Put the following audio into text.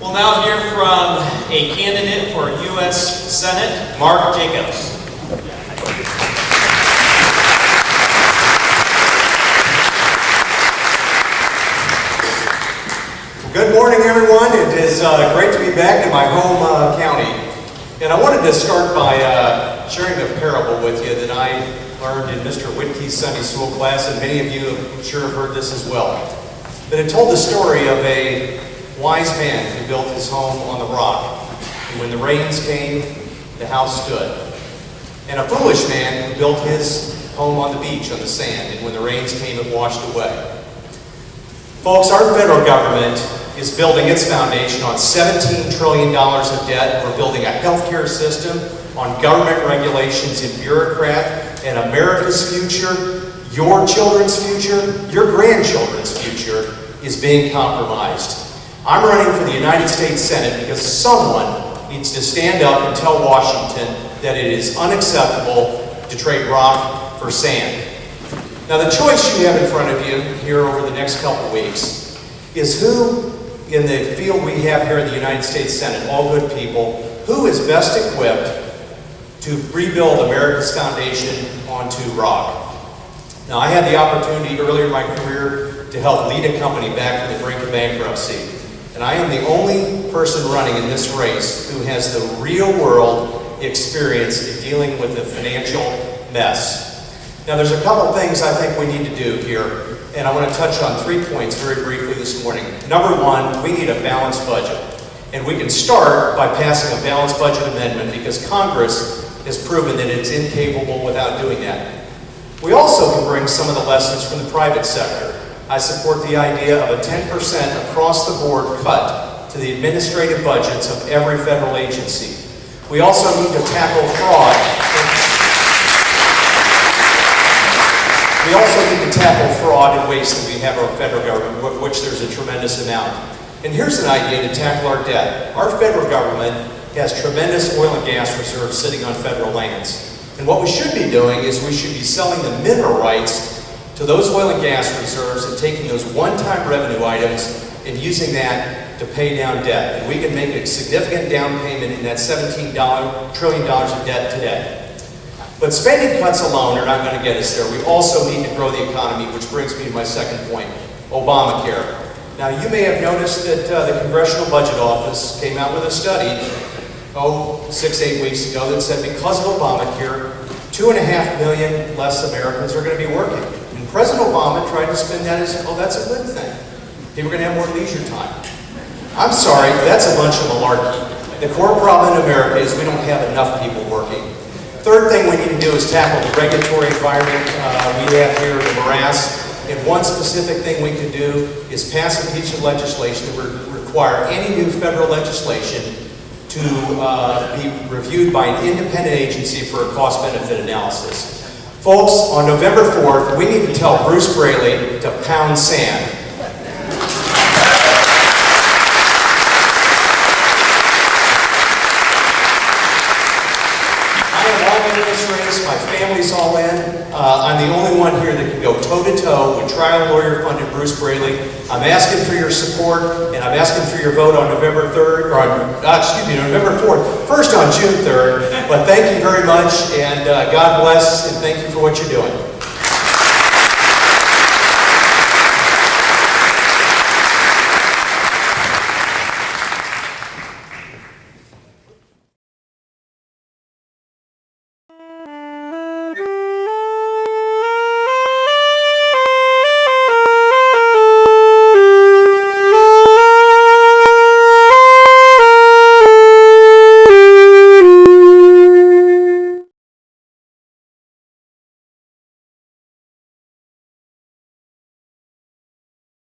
We'll now hear from a candidate for U.S. Senate, Mark Jacobs. Good morning, everyone. It is great to be back in my home county. And I wanted to start by sharing a parable with you that I learned in Mr. Whitkey's Sunday school class, and many of you I'm sure have heard this as well. But it told the story of a wise man who built his home on the rock. And when the rains came, the house stood. And a foolish man who built his home on the beach on the sand, and when the rains came, it washed away. Folks, our federal government is building its foundation on $17 trillion of debt. We're building a healthcare system on government regulations and bureaucrat, and America's future, your children's future, your grandchildren's future is being compromised. I'm running for the United States Senate because someone needs to stand up and tell Washington that it is unacceptable to trade rock for sand. Now, the choice you have in front of you here over the next couple weeks is who in the field we have here in the United States Senate, all good people, who is best equipped to rebuild America's foundation onto rock. Now, I had the opportunity earlier in my career to help lead a company back from the brink of bankruptcy. And I am the only person running in this race who has the real-world experience in dealing with the financial mess. Now, there's a couple things I think we need to do here, and I want to touch on 3 points very briefly this morning. Number one, we need a balanced budget. And we can start by passing a balanced budget amendment because Congress has proven that it's incapable without doing that. We also can bring some of the lessons from the private sector. I support the idea of a 10% across-the-board cut to the administrative budgets of every federal agency. We also need to tackle fraud. We also need to tackle fraud and waste that we have in our federal government, which there's a tremendous amount. And here's an idea to tackle our debt. Our federal government has tremendous oil and gas reserves sitting on federal lands. And what we should be doing is we should be selling the mineral rights to those oil and gas reserves and taking those one-time revenue items and using that to pay down debt. And we can make a significant down payment in that $17 trillion of debt today. But spending cuts alone are not going to get us there. We also need to grow the economy, which brings me to my second point, Obamacare. Now, you may have noticed that the Congressional Budget Office came out with a study, 6-8 weeks ago, that said because of Obamacare, 2.5 million less Americans are going to be working. And President Obama tried to spin that as, oh, that's a good thing. People are going to have more leisure time. I'm sorry, that's a bunch of malarkey. The core problem in America is we don't have enough people working. Third thing we need to do is tackle the regulatory environment we have here, the morass. And one specific thing we can do is pass a piece of legislation that would require any new federal legislation to be reviewed by an independent agency for a cost-benefit analysis. Folks, on November 4th, we need to tell Bruce Braley to pound sand. My family's all in. I'm the only one here that can go toe-to-toe with trial lawyer-funded Bruce Braley. I'm asking for your support, and I'm asking for your vote on November 3rd, or November 4th. First on June 3rd. But thank you very much, and God bless, and thank you for what you're doing.